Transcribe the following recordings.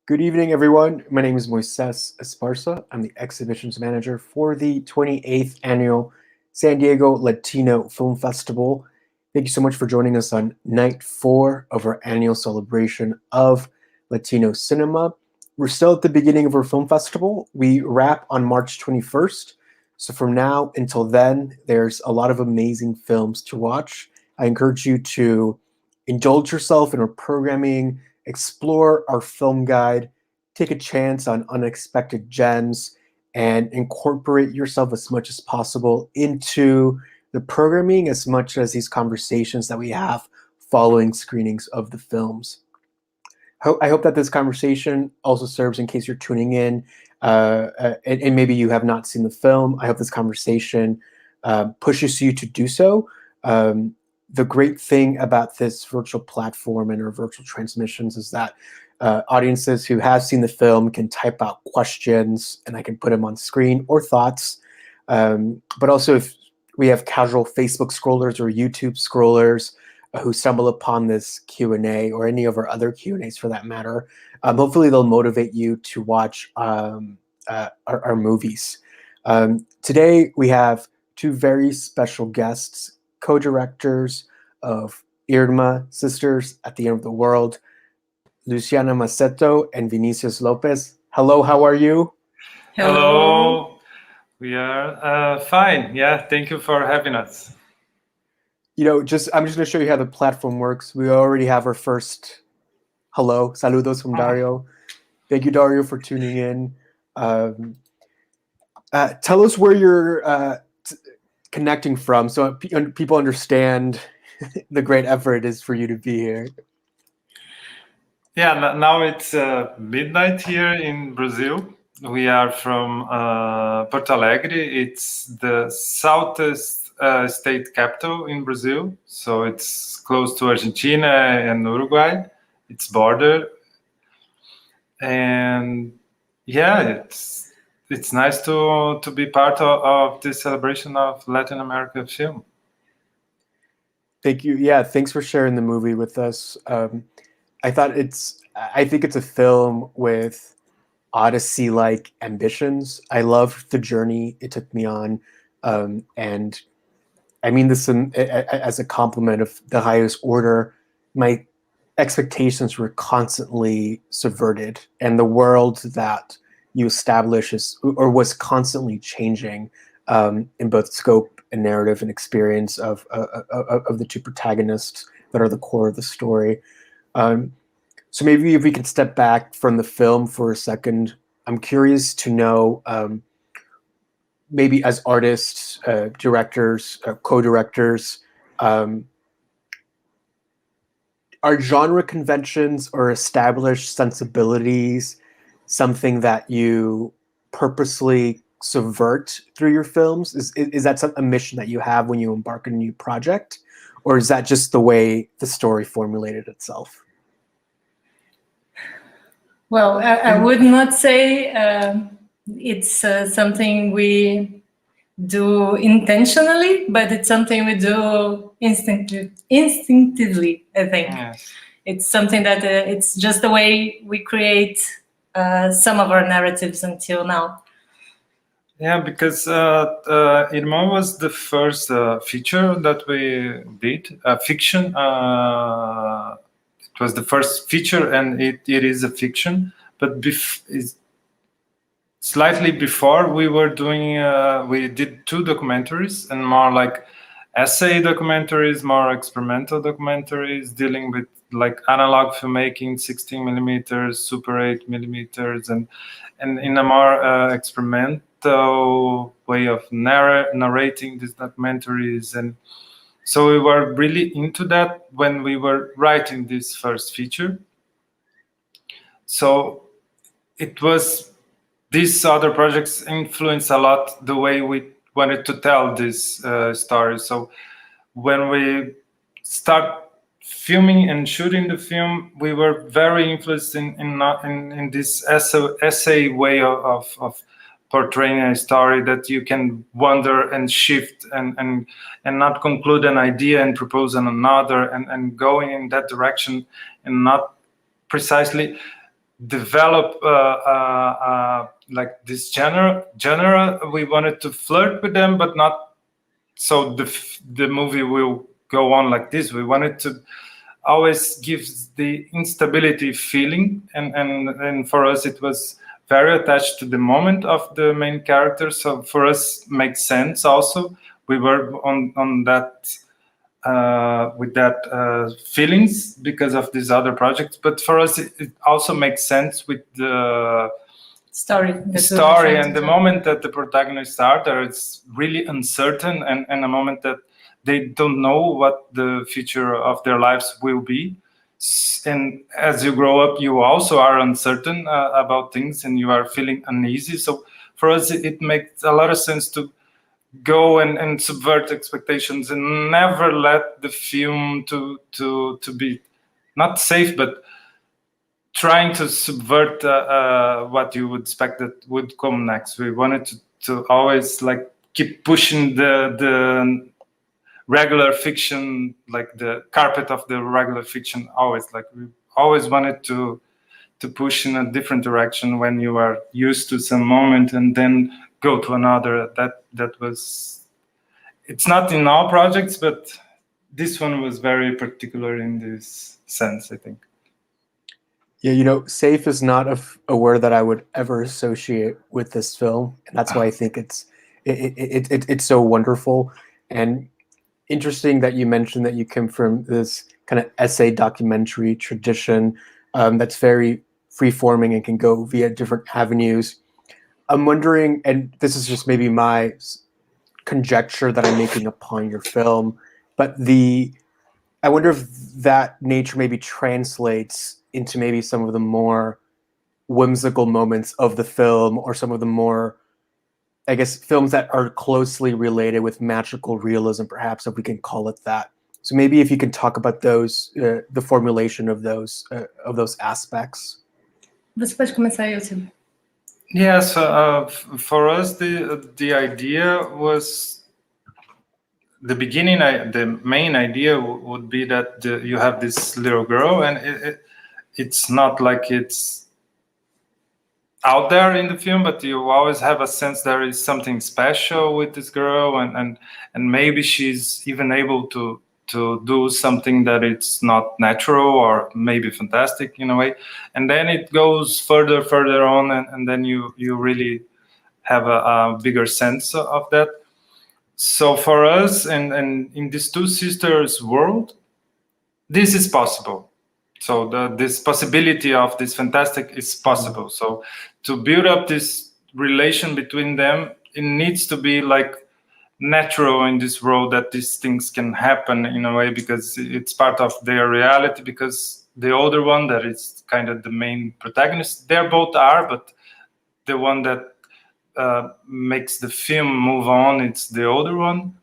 Good evening, everyone. My name is Moises Esparza. I'm the exhibitions manager for the 28th Annual San Diego Latino Film Festival. Thank you so much for joining us on night 4 of our annual celebration of Latino cinema. We're still at the beginning of our film festival. We wrap on March 21st. So from now until then, there's a lot of amazing films to watch. I encourage you to indulge yourself in our programming, explore our film guide, take a chance on unexpected gems, and incorporate yourself as much as possible into the programming as much as these conversations that we have following screenings of the films. I hope that this conversation also serves in case you're tuning in and maybe you have not seen the film. I hope this conversation pushes you to do so. The great thing about this virtual platform and our virtual transmissions is that audiences who have seen the film can type out questions and I can put them on screen or thoughts. But also if we have casual Facebook scrollers or YouTube scrollers who stumble upon this Q&A or any of our other Q&As for that matter, hopefully they'll motivate you to watch our movies. Today we have two very special guests, co-directors of Irmã, Sisters at the End of the World, Luciana Mazeto and Vinícius Lopes. Hello, how are you? Hello. We are fine. Yeah, thank you for having us. You know, I'm just going to show you how the platform works. We already have our first hello, saludos from Dario. Thank you, Dario, for tuning in. Tell us where you're connecting from so people understand the great effort it is for you to be here. Yeah, now it's midnight here in Brazil. We are from Porto Alegre. It's the southest state capital in Brazil. So it's close to Argentina and Uruguay. It's border. And yeah, it's nice to be part of this celebration of Latin America film. Thank you. Yeah, thanks for sharing the movie with us. I think it's a film with Odyssey-like ambitions. I love the journey it took me on, and I mean this as a compliment of the highest order. My expectations were constantly subverted, and the world that you establish was constantly changing in both scope a narrative and experience of the two protagonists that are the core of the story. So maybe if we could step back from the film for a second, I'm curious to know, maybe as artists, directors, co-directors, are genre conventions or established sensibilities something that you purposely subvert through your films? Is that a mission that you have when you embark on a new project, or is that just the way the story formulated itself? Well, I would not say it's something we do intentionally, but it's something we do instinctively, I think. Yes. It's something that it's just the way we create some of our narratives until now. Yeah, because Irmã was the first feature that we did, fiction. It was the first feature, and it is a fiction. But slightly before, we were doing, we did 2 documentaries, and more like essay documentaries, more experimental documentaries, dealing with like analog filmmaking, 16 millimeters, Super 8 millimeters, and in a more experimental way of narrating these documentaries. And so we were really into that when we were writing this first feature. So it was, these other projects influenced a lot the way we wanted to tell this story. So when we start filming and shooting the film, we were very influenced in this essay way of portraying a story, that you can wonder and shift and not conclude an idea and propose another, and going in that direction, and not precisely develop like this genre. We wanted to flirt with them, but not so the movie will go on like this. We wanted to always give the instability feeling, and for us it was very attached to the moment of the main character. So for us, makes sense. Also, we were on that with that feelings because of these other projects. But for us, it also makes sense with the story and the moment that the protagonists are there. It's really uncertain, and a moment that they don't know what the future of their lives will be. And as you grow up, you also are uncertain about things, and you are feeling uneasy. So for us, it makes a lot of sense to go and subvert expectations, and never let the film to be not safe, but trying to subvert what you would expect that would come next. We wanted to always like keep pushing the regular fiction, like the carpet of the regular fiction. Always, like, we always wanted to push in a different direction when you are used to some moment and then go to another. That was, it's not in all projects, but this one was very particular in this sense, I think. Yeah, safe is not a word that I would ever associate with this film, and that's why I think it's so wonderful. And interesting that you mentioned that you came from this kind of essay documentary tradition that's very free-forming and can go via different avenues. I'm wondering, and this is just maybe my conjecture that I'm making upon your film, but I wonder if that nature maybe translates into maybe some of the more whimsical moments of the film, or some of the more, I guess, films that are closely related with magical realism, perhaps, if we can call it that. So maybe if you can talk about those, the formulation of those aspects. Você pode começar, Wilson. Yes, for us, the idea was, the beginning, the main idea would be that you have this little girl, and it's not like it's out there in the film, but you always have a sense there is something special with this girl, and maybe she's even able to do something that it's not natural, or maybe fantastic in a way. And then it goes further on, and then you really have a bigger sense of that. So for us, and in this two sisters world, this is possible. So this possibility of this fantastic is possible. So to build up this relation between them, it needs to be like natural in this world, that these things can happen in a way, because it's part of their reality. Because the older one, that is kind of the main protagonist, they both are, but the one that makes the film move on, it's the older one.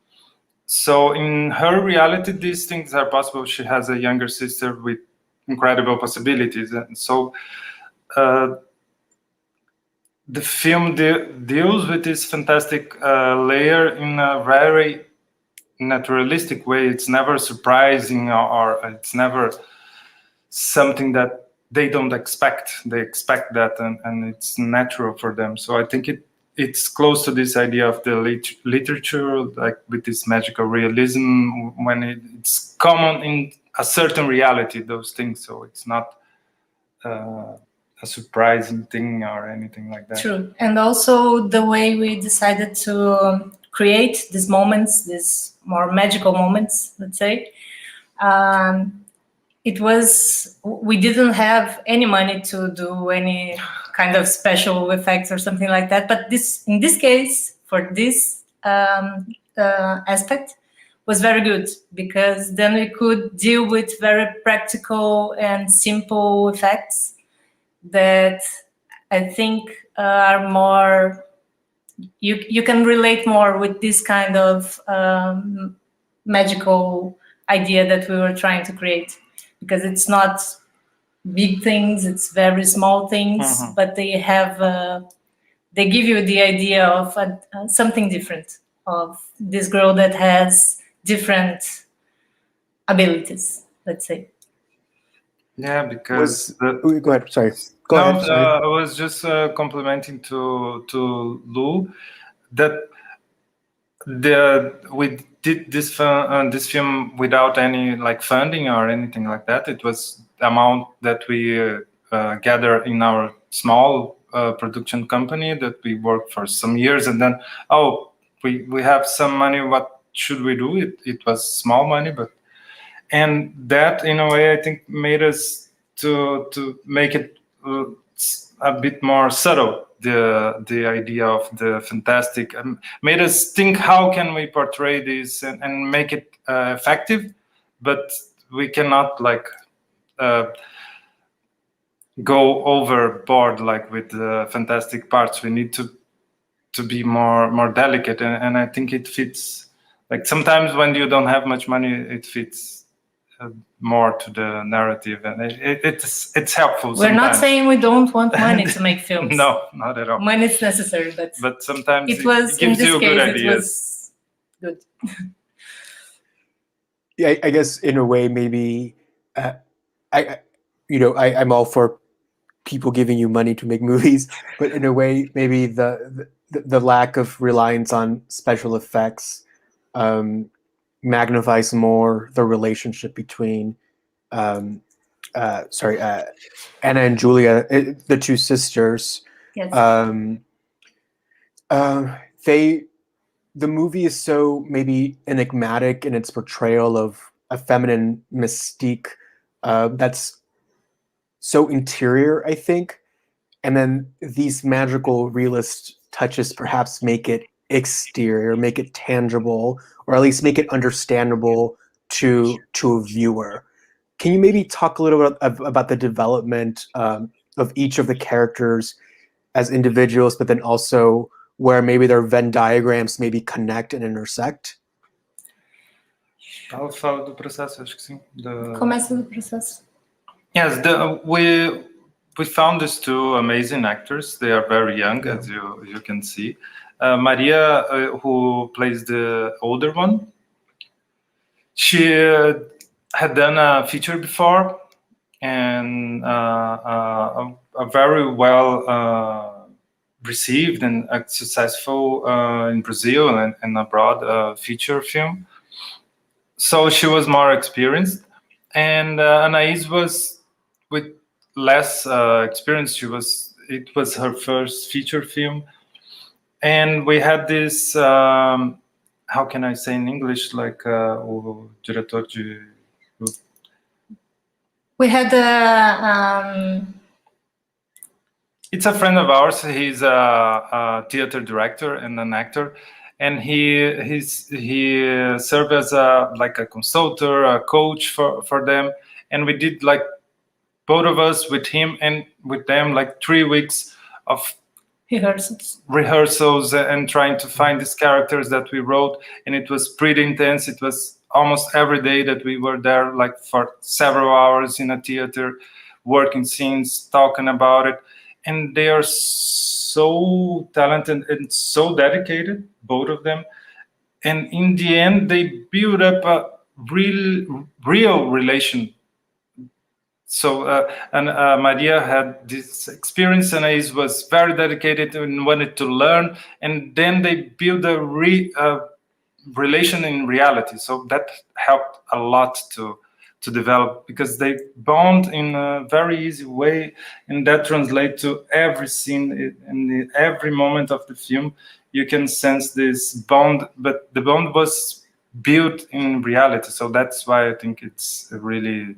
So in her reality, these things are possible. She has a younger sister with incredible possibilities, and so the film deals with this fantastic layer in a very naturalistic way. It's never surprising, or it's never something that they don't expect. They expect that, and it's natural for them. So I think it's close to this idea of the literature, like with this magical realism, when it's common in a certain reality, those things. So it's not a surprising thing or anything like that. True. And also the way we decided to create these moments, these more magical moments, let's say, we didn't have any money to do any kind of special effects or something like that. But in this case, for this aspect, was very good, because then we could deal with very practical and simple effects that I think are more, you can relate more with this kind of magical idea that we were trying to create, because it's not big things, it's very small things, but they give you the idea of something different, of this girl that has different abilities, let's say. Yeah, because go ahead. Sorry. Go ahead. Sorry. I was just complimenting to Lou that we did this film without any like funding or anything like that. It was the amount that we gather in our small production company that we worked for some years, and then we have some money. What should we do? It was small money, and that in a way I think made us to make it a bit more subtle, the idea of the fantastic, made us think how can we portray this and make it effective, but we cannot like go overboard like with the fantastic parts. We need to be more delicate, and I think it fits. Like sometimes when you don't have much money, it fits more to the narrative, and it's helpful. We're not saying we don't want money to make films. No, not at all. When it's necessary, but sometimes it was, gives in this you case, good it ideas. was good. Yeah, I guess in a way, maybe I'm all for people giving you money to make movies, but in a way, maybe the lack of reliance on special effects magnifies more the relationship between Anna and Julia, the two sisters. Yes. The movie is so maybe enigmatic in its portrayal of a feminine mystique that's so interior, I think, and then these magical realist touches perhaps make it exterior, make it tangible, or at least make it understandable to a viewer. Can you maybe talk a little bit about the development of each of the characters as individuals, but then also where maybe their Venn diagrams maybe connect and intersect? I'll follow the process, acho que sim. Começa do processo. Yes, we found these two amazing actors. They are very young, as you can see. Maria, who plays the older one, she had done a feature before, and a very well received and successful in Brazil and abroad feature film. So she was more experienced, and Anaïs was with less experience. It was her first feature film, and we had this how can I say in English, like o diretor de... We had It's a friend of ours. He's a theater director and an actor, and he served as like a consultant, a coach for them, and we did like both of us with him and with them like 3 weeks of rehearsals and trying to find these characters that we wrote, and it was pretty intense. It was almost every day that we were there, like for several hours in a theater, working scenes, talking about it. And they are so talented and so dedicated, both of them. And in the end, they build up a real relation. So, Maria had this experience, and Ais was very dedicated and wanted to learn. And then they build a relation in reality. So that helped a lot to develop, because they bond in a very easy way, and that translates to every scene in every moment of the film. You can sense this bond, but the bond was built in reality. So that's why I think it's really...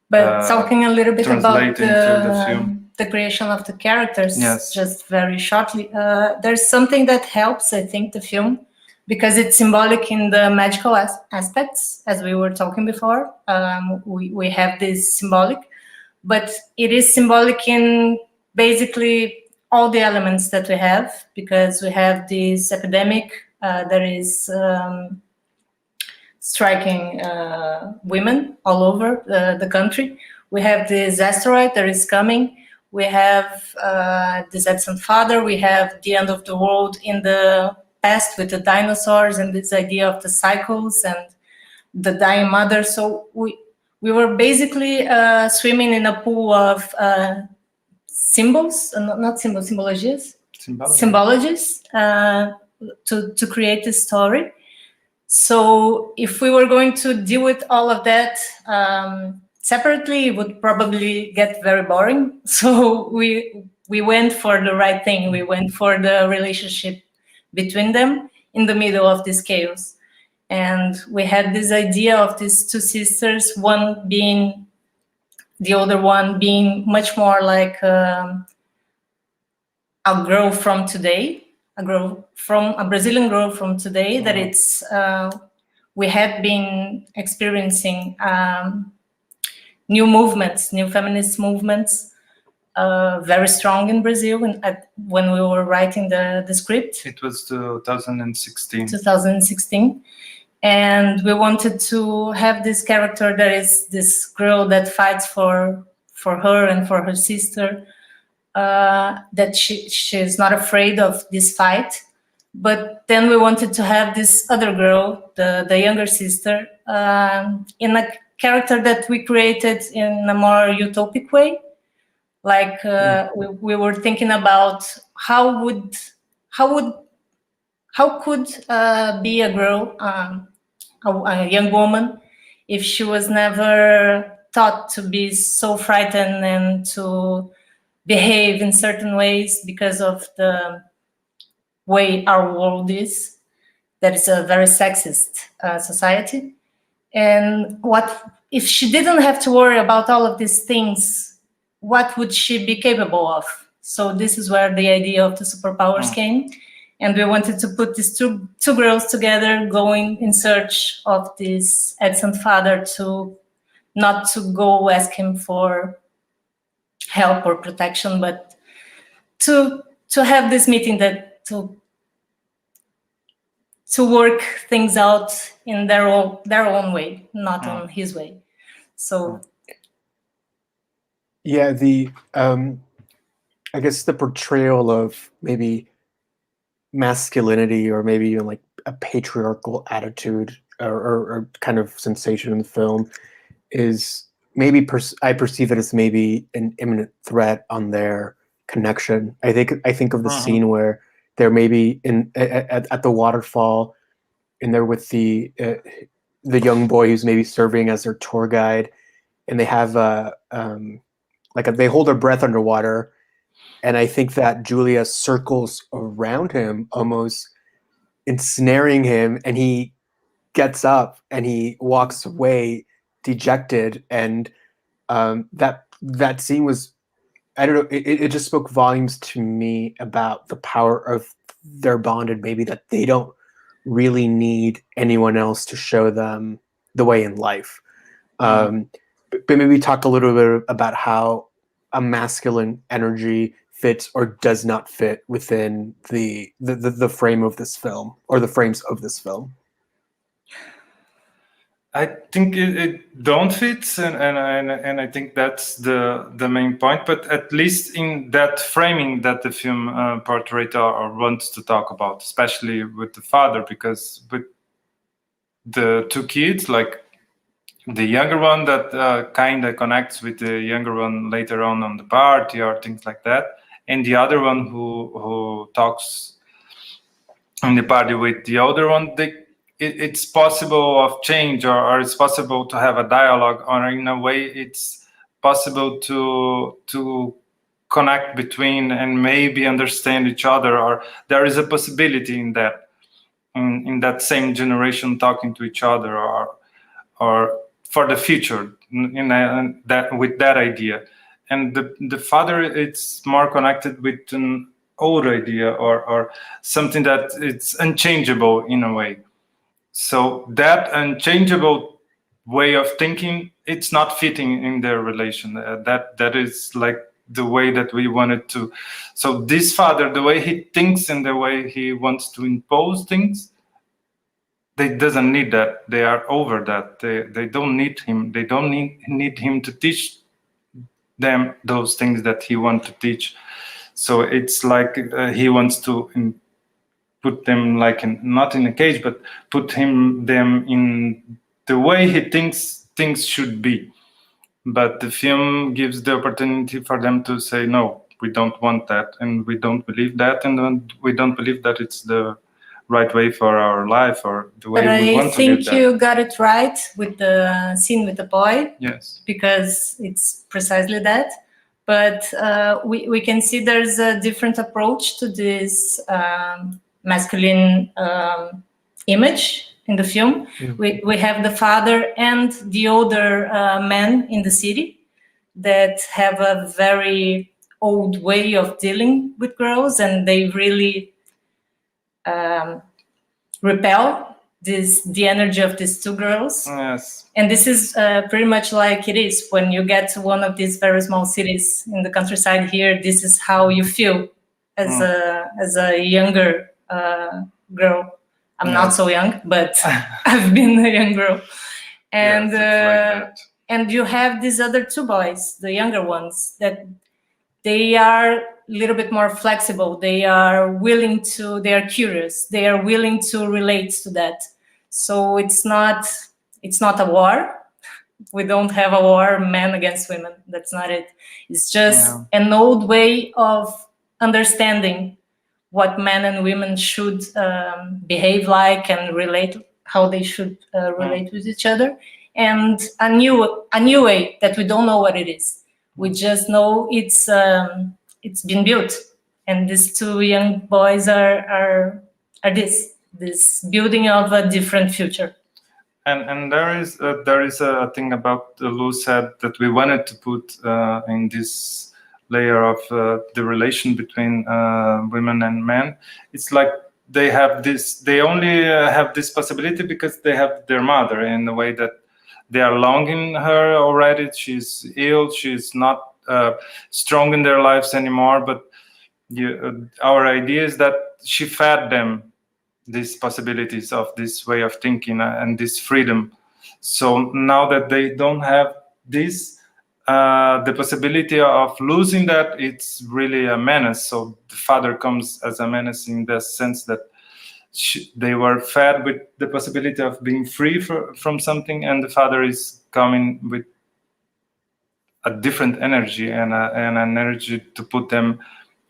But talking a little bit about the creation of the characters, yes. Just very shortly, there's something that helps, I think, the film, because it's symbolic in the magical aspects, as we were talking before. We have this symbolic, but it is symbolic in basically all the elements that we have, because we have this epidemic that is striking women all over the country. We have this asteroid that is coming. We have this absent father. We have the end of the world in the past with the dinosaurs and this idea of the cycles and the dying mother. So we were basically swimming in a pool of symbols, not symbols, symbologies to create this story. So if we were going to deal with all of that separately, it would probably get very boring. So we went for the right thing. We went for the relationship between them in the middle of this chaos. And we had this idea of these two sisters, one being the other one being much more like a girl from today, a Brazilian girl from today, that it's we had been experiencing new feminist movements, very strong in Brazil when we were writing the script. It was 2016. 2016. And we wanted to have this character that is this girl that fights for her and for her sister, that she's not afraid of this fight. But then we wanted to have this other girl, the younger sister, in a character that we created in a more utopic way. Like we were thinking about how could be a girl, a young woman, if she was never taught to be so frightened and to behave in certain ways because of the way our world is, that is a very sexist society. And what if she didn't have to worry about all of these things, what would she be capable of? So this is where the idea of the superpowers came. And we wanted to put these two girls together, going in search of this absent father, to not to go ask him for help or protection, but to have this meeting, that to work things out in their own way, not on his way. So yeah, I guess the portrayal of maybe masculinity, or maybe even like a patriarchal attitude or kind of sensation in the film, is maybe I perceive it as maybe an imminent threat on their connection. I think of the scene where they're maybe at the waterfall, and they're with the young boy who's maybe serving as their tour guide, and they have they hold their breath underwater. And I think that Julia circles around him almost ensnaring him, and he gets up and he walks away dejected. And that scene was, I don't know, it just spoke volumes to me about the power of their bond, and maybe that they don't really need anyone else to show them the way in life. But maybe talk a little bit about how a masculine energy fits or does not fit within the frame of this film, or the frames of this film. I think it don't fit, and I think that's the main point. But at least in that framing that the film portrays or wants to talk about, especially with the father, because with the two kids, like the younger one that kind of connects with the younger one later on the party or things like that, and the other one who talks in the party with the older one, it's possible of change, or it's possible to have a dialogue, or in a way it's possible to connect between and maybe understand each other, or there is a possibility in that, in that same generation talking to each other, or for the future, with that idea. And the father, it's more connected with an old idea, or something that it's unchangeable in a way. So that unchangeable way of thinking, it's not fitting in their relation. That is like the way that we wanted to. So this father, the way he thinks and the way he wants to impose things, they doesn't need that. They are over that. They don't need him. They don't need him to teach them those things that he wants to teach. So it's like he wants to put them like not in a cage, but put them in the way he thinks things should be. But the film gives the opportunity for them to say, no, we don't want that, and we don't believe that, and we don't believe that it's the right way for our life, or the way we want to live. I think you got it right with the scene with the boy. Yes. Because it's precisely that. But we can see there's a different approach to this masculine image in the film. Mm-hmm. We have the father and the older men in the city that have a very old way of dealing with girls, and they really repel the energy of these two girls. Yes. And this is pretty much like it is when you get to one of these very small cities in the countryside here. This is how you feel as a younger girl. I'm not so young, but I've been a young girl. And like and you have these other two boys, the younger ones, that they are a little bit more flexible. They are willing to, they are curious. They are willing to relate to that. So it's not a war. We don't have a war, men against women. That's not it. It's just an old way of understanding what men and women should behave like and relate, how they should relate with each other, and a new way that we don't know what it is. We just know it's been built, and these two young boys are this building of a different future. And there is a thing about Lou said that we wanted to put in this layer of the relation between women and men. It's like they only have this possibility because they have their mother, in the way that they are longing her already. She's ill. She's not strong in their lives anymore. But our idea is that she fed them these possibilities of this way of thinking and this freedom. So now that they don't have this, the possibility of losing that, it's really a menace. So the father comes as a menace in the sense that they were fed with the possibility of being free from something, and the father is coming with a different energy and an energy to put them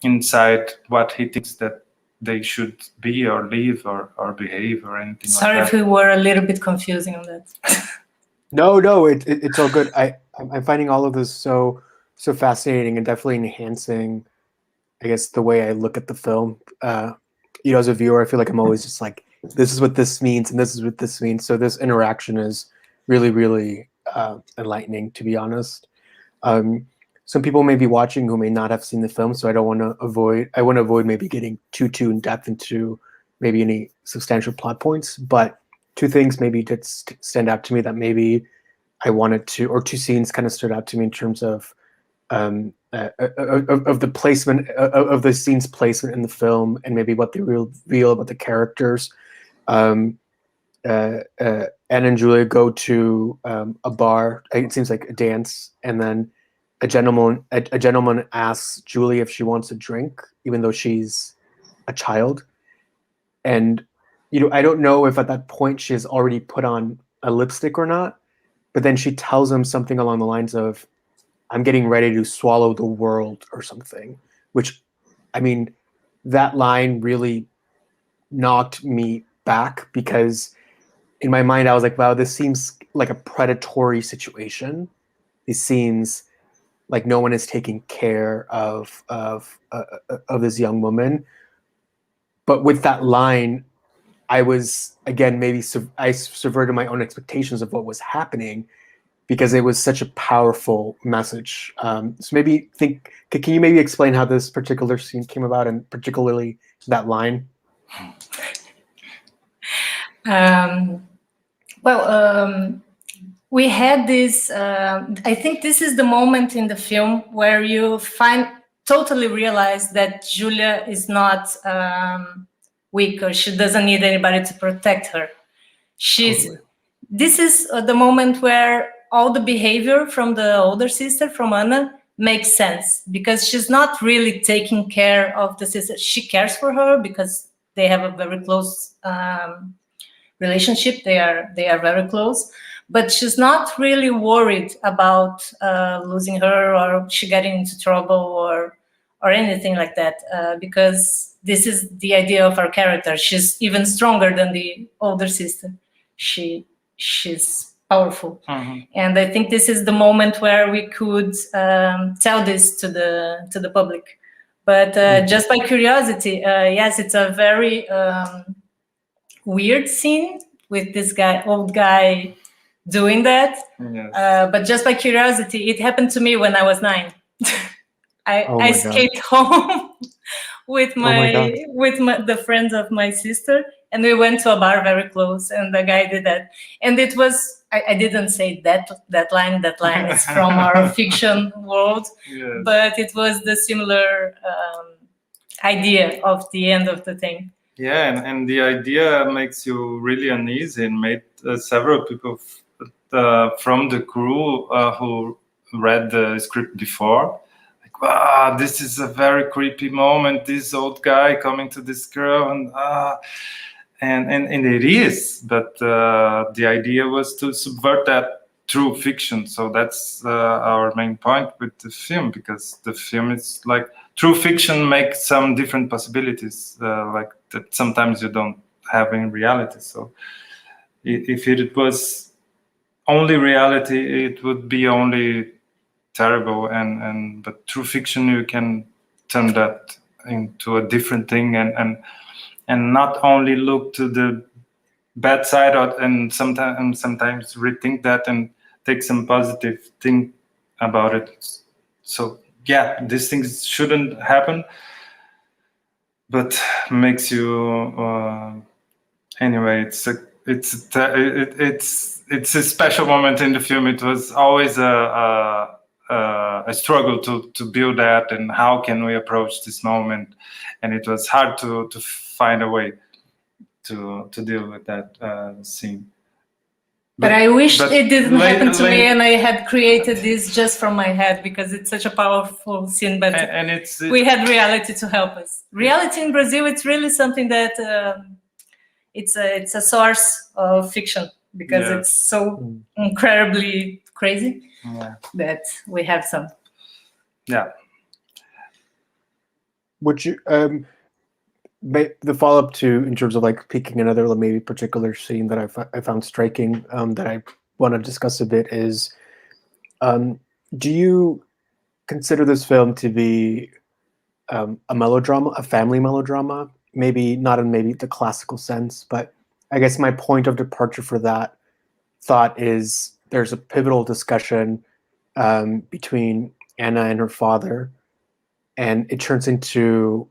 inside what he thinks that they should be or live or behave or anything. Sorry like that. If we were a little bit confusing on that. No, it's all good. I'm finding all of this so fascinating and definitely enhancing, I guess, the way I look at the film. as a viewer, I feel like I'm always just like, this is what this means, and this is what this means. So this interaction is really, really enlightening, to be honest. Some people may be watching who may not have seen the film, so I want to avoid maybe getting too in depth into maybe any substantial plot points. But two things maybe did stand out to me that maybe I wanted to, or two scenes kind of stood out to me in terms of the placement of the scene's placement in the film, and maybe what they reveal about the characters. Anna and Julia go to a bar. It seems like a dance, and then a gentleman asks Julia if she wants a drink, even though she's a child. And I don't know if at that point she has already put on a lipstick or not, but then she tells him something along the lines of, "I'm getting ready to swallow the world," or something. Which, I mean, that line really knocked me back, because in my mind I was like, wow, this seems like a predatory situation. It seems like no one is taking care of this young woman. But with that line, I was, again, maybe I subverted my own expectations of what was happening, because it was such a powerful message. So maybe can you maybe explain how this particular scene came about, and particularly that line? We had this, I think this is the moment in the film where you totally realize that Julia is not weak, or she doesn't need anybody to protect her. This is the moment where all the behavior from the older sister, from Anna, makes sense, because she's not really taking care of the sister. She cares for her because they have a very close relationship. They are very close, but she's not really worried about losing her, or she getting into trouble, or anything like that, because this is the idea of our character. She's even stronger than the older sister. She's powerful. And I think this is the moment where we could tell this to the public. But just by curiosity, yes, it's a very weird scene with this old guy doing that. Yes. But just by curiosity, it happened to me when I was 9. I escaped home with the friends of my sister, and we went to a bar very close, and the guy did that. And it was, I didn't say that line is from our fiction world. Yes. But it was the similar idea of the end of the thing. Yeah, and the idea makes you really uneasy, and made several people from the crew who read the script before, like, wow, this is a very creepy moment, this old guy coming to this girl, and it is, but the idea was to subvert that through fiction. So that's our main point with the film, because the film is like, true fiction makes some different possibilities, like that sometimes you don't have in reality. So if it was only reality, it would be only terrible. But through fiction, you can turn that into a different thing, and not only look to the bad side, and sometimes rethink that and take some positive thing about it. So yeah, these things shouldn't happen, but makes you anyway. It's a special moment in the film. It was always a struggle to build that, and how can we approach this moment, and it was hard to find a way to deal with that scene. But I wish it didn't happen to me, and I had created this just from my head, because it's such a powerful scene. But we had reality to help us. Reality in Brazil, it's really something that it's a source of fiction, because it's so incredibly crazy that we have some. Yeah. Would you the follow-up to, in terms of like picking another maybe particular scene that I found striking, that I want to discuss a bit, is do you consider this film to be a melodrama, a family melodrama? maybe not in maybe the classical sense, but I guess my point of departure for that thought is there's a pivotal discussion between Anna and her father, and it turns into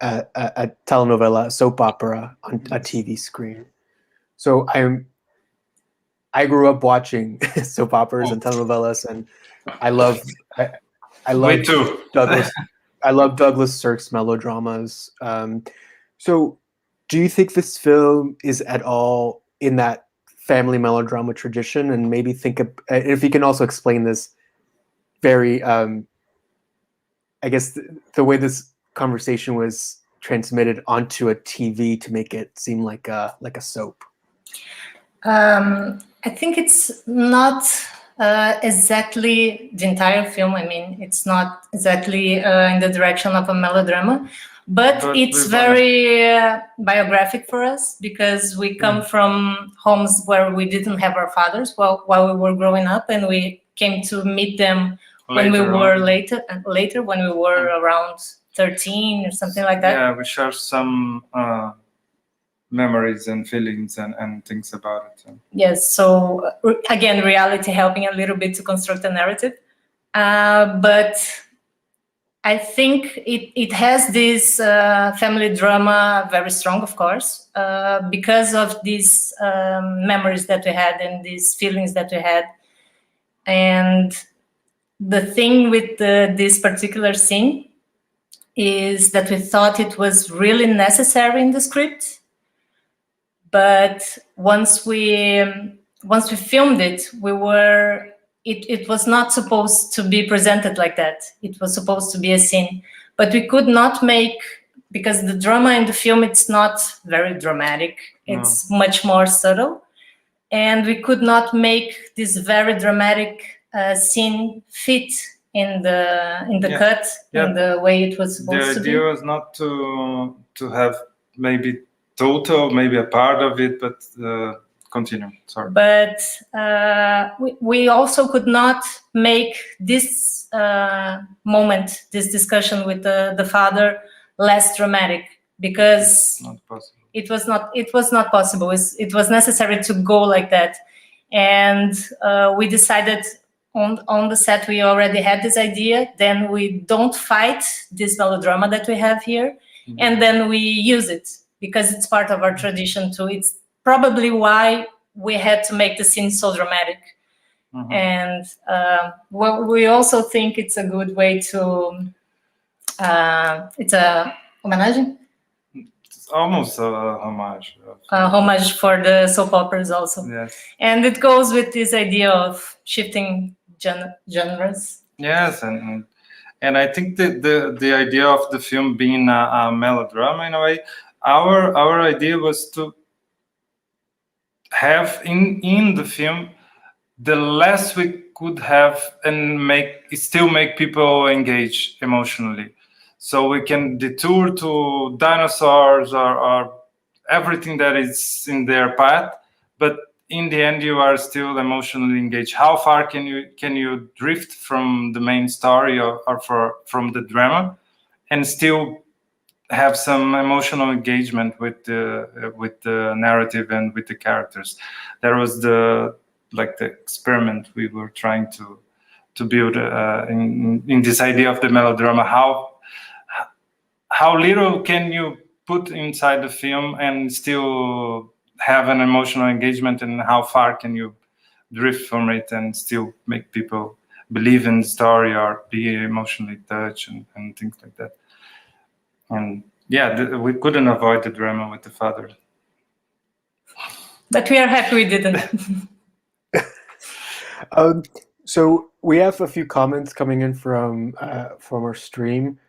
a telenovela, a soap opera on a TV screen. So I grew up watching soap operas and telenovelas, and I love Me too. Douglas. I love Douglas Sirk's melodramas. So, do you think this film is at all in that family melodrama tradition? And maybe think if you can also explain this very, I guess the way this conversation was transmitted onto a TV to make it seem like a soap. I think it's not exactly the entire film. I mean, it's not exactly in the direction of a melodrama, but it's very biographic for us because we come from homes where we didn't have our fathers while we were growing up, and we came to meet them when we were later when we were around 13 or something like that. Yeah, we share some memories and feelings and things about it. Yes, so again, reality helping a little bit to construct a narrative. But I think it has this family drama very strong, of course, because of these memories that we had and these feelings that we had. And the thing with this particular scene is that we thought it was really necessary in the script. But once we filmed it, it was not supposed to be presented like that. It was supposed to be a scene, but we could not make, because the drama in the film, it's not very dramatic. It's much more subtle, and we could not make this very dramatic scene fit in the cut in the way it was supposed to be. The idea was not to have maybe total, maybe a part of it, but continue. Sorry. But we also could not make this moment, this discussion with the father, less dramatic because it was not possible. It was necessary to go like that, and we decided on the set we already had this idea. Then we don't fight this melodrama that we have here, and then we use it. Because it's part of our tradition too. It's probably why we had to make the scene so dramatic. And we also think it's a good way to, it's a homenage? It's almost a homage. A homage for the soap operas also. Yes. And it goes with this idea of shifting genres. Yes, and I think the idea of the film being a melodrama in a way, our idea was to have in the film the less we could have and still make people engage emotionally. So we can detour to dinosaurs or everything that is in their path, but in the end you are still emotionally engaged. How far can you drift from the main story or from the drama and still have some emotional engagement with the narrative and with the characters? That was the experiment we were trying to build in this idea of the melodrama. How little can you put inside the film and still have an emotional engagement, and how far can you drift from it and still make people believe in the story or be emotionally touched and things like that. And yeah, we couldn't avoid the drama with the father. But we are happy we didn't. So we have a few comments coming in from our stream.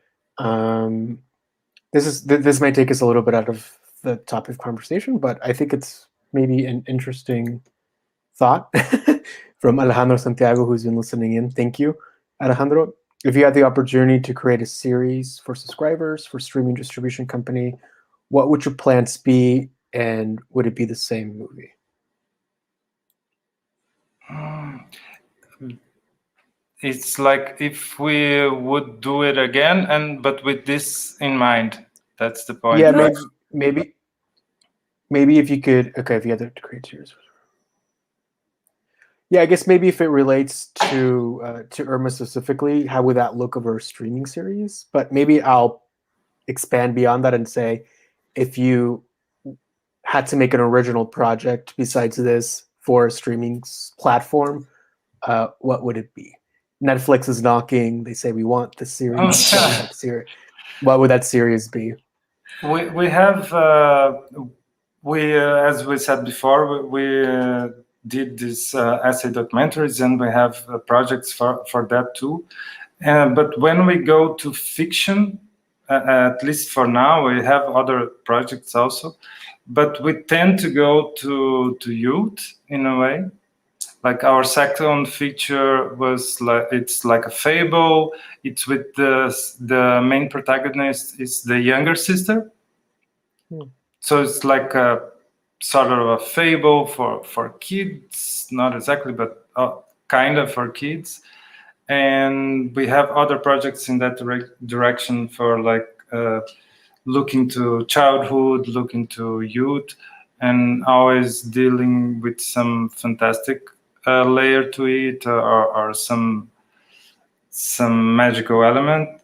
This might take us a little bit out of the topic of conversation, but I think it's maybe an interesting thought from Alejandro Santiago, who's been listening in. Thank you, Alejandro. If you had the opportunity to create a series for subscribers for streaming distribution company, what would your plans be, and would it be the same movie? It's like if we would do it again, but with this in mind, That's the point. Yeah, right? maybe if you could, okay, if you had to create series. Yeah, I guess maybe if it relates to Irma specifically, how would that look over a streaming series? But maybe I'll expand beyond that and say, if you had to make an original project besides this for a streaming platform, what would it be? Netflix is knocking. They say we want this series. What would that series be? We have as we said before, we did these essay documentaries, and we have projects for that too. But when we go to fiction, at least for now, we have other projects also. But we tend to go to youth in a way. Like our second feature was it's like a fable. It's with the main protagonist is the younger sister. So it's like a sort of a fable for kids, not exactly, but kind of for kids. And we have other projects in that direction for like looking to childhood, looking to youth, and always dealing with some fantastic layer to it, or some magical element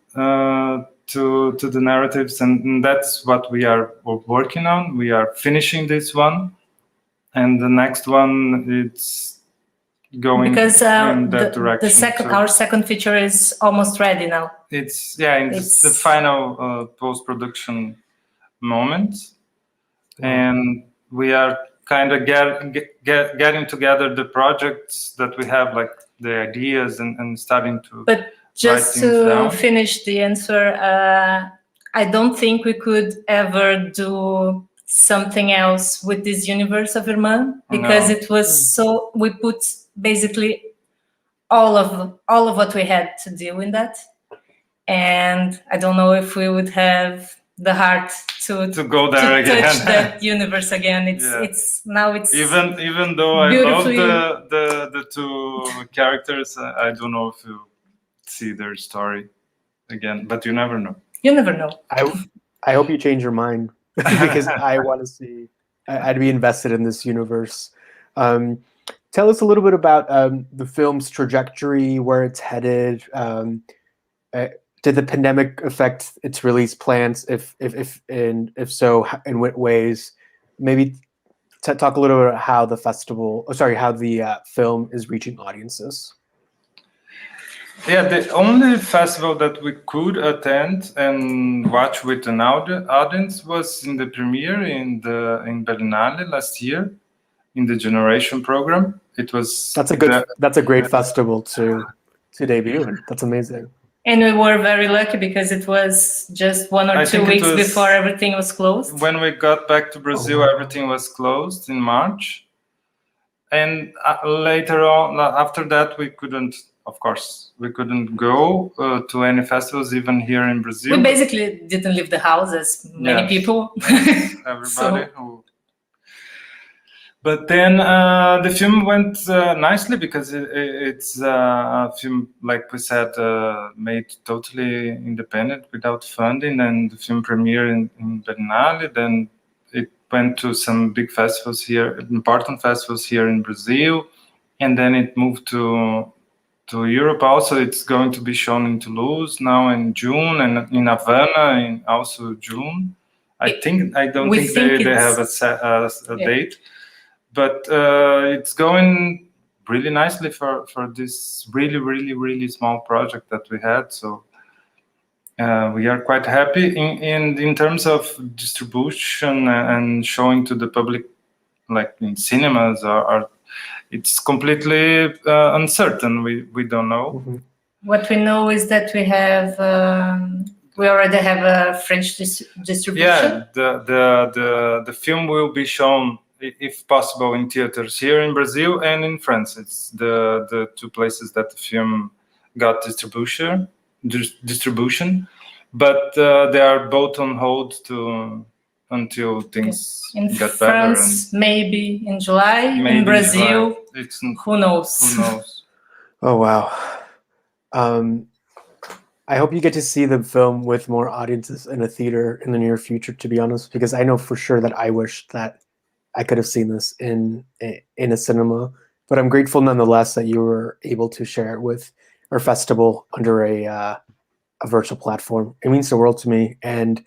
to the narratives, and that's what we are working on. We are finishing this one, and the next one it's going because in that direction. Our second feature is almost ready now. It's the final post-production moment, and we are kind of getting together the projects that we have, like the ideas, and starting to. But just to finish the answer, I don't think we could ever do something else with this universe of Irmã, because it was so, we put basically all of what we had to do in that, and I don't know if we would have the heart to go there again, touch that universe again. It's now even though I love the two characters, I don't know if you see their story again, but you never know. You never know. I hope you change your mind, because I want to see. I'd be invested in this universe. Tell us a little bit about the film's trajectory, where it's headed. Did the pandemic affect its release plans? If so, in what ways? Maybe talk a little bit about how the how the film is reaching audiences. Yeah, the only festival that we could attend and watch with an audience was in the premiere in Berlinale last year, in the Generation program. It was that's a great festival to debut in. That's amazing. And we were very lucky because it was just 1 or 2 weeks before everything was closed. When we got back to Brazil, everything was closed in March. And later on, after that, we couldn't go to any festivals, even here in Brazil. We basically didn't leave the house, as many people. Everybody. But then the film went nicely, because it's a film, like we said, made totally independent, without funding, and the film premiered in Berlinale. Then it went to some big festivals here, important festivals here in Brazil, and then it moved to Europe also. It's going to be shown in Toulouse now in June, and in Havana in also June. I don't think they have a date. But it's going really nicely for this really, really, really small project that we had. So we are quite happy. In terms of distribution and showing to the public, like in cinemas, or it's completely uncertain. We don't know. Mm-hmm. What we know is that we already have a French distribution. Yeah, the film will be shown, if possible, in theaters here in Brazil and in France. It's the two places that the film got distribution, but they are both on hold until things get better. In France, maybe in July. In Brazil, who knows? Oh wow. I hope you get to see the film with more audiences in a theater in the near future, to be honest, because I know for sure that I wish that I could have seen this in a cinema. But I'm grateful nonetheless that you were able to share it with our festival under a virtual platform. It means the world to me, and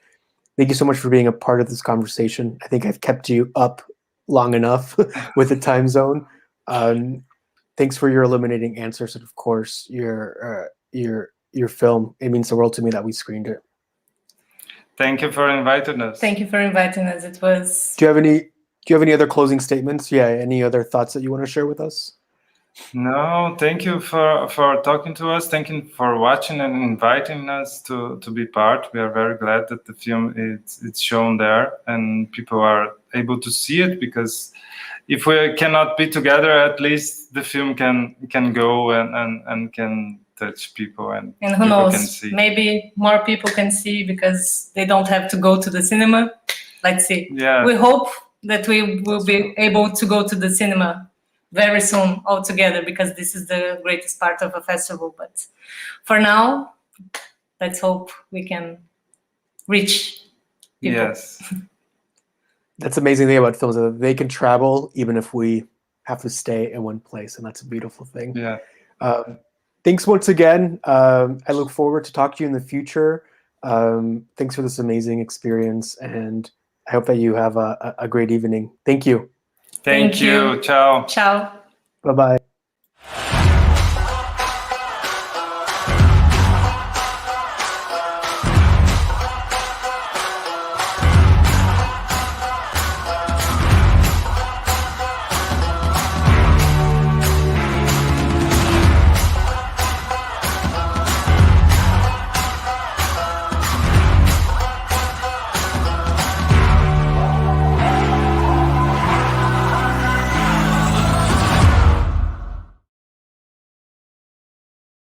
thank you so much for being a part of this conversation. I think I've kept you up long enough with the time zone. Thanks for your illuminating answers, and of course your film. It means the world to me that we screened it. Thank you for inviting us. Thank you for inviting us. It was. Do you have any other closing statements? Yeah, any other thoughts that you want to share with us? No, thank you for talking to us. Thank you for watching and inviting us to be part. We are very glad that the film it's shown there and people are able to see it, because if we cannot be together, at least the film can go and can touch people, and who people knows, can see. maybe more people can see because they don't have to go to the cinema. Let's see. Yeah. We hope that we will be able to go to the cinema very soon all together, because this is the greatest part of a festival. But for now, let's hope we can reach people. Yes. That's the amazing thing about films, that they can travel even if we have to stay in one place, and that's a beautiful thing. Yeah. Thanks once again. I look forward to talk to you in the future. Thanks for this amazing experience, and I hope that you have a great evening. Thank you. Thank you. Ciao. Ciao. Bye-bye.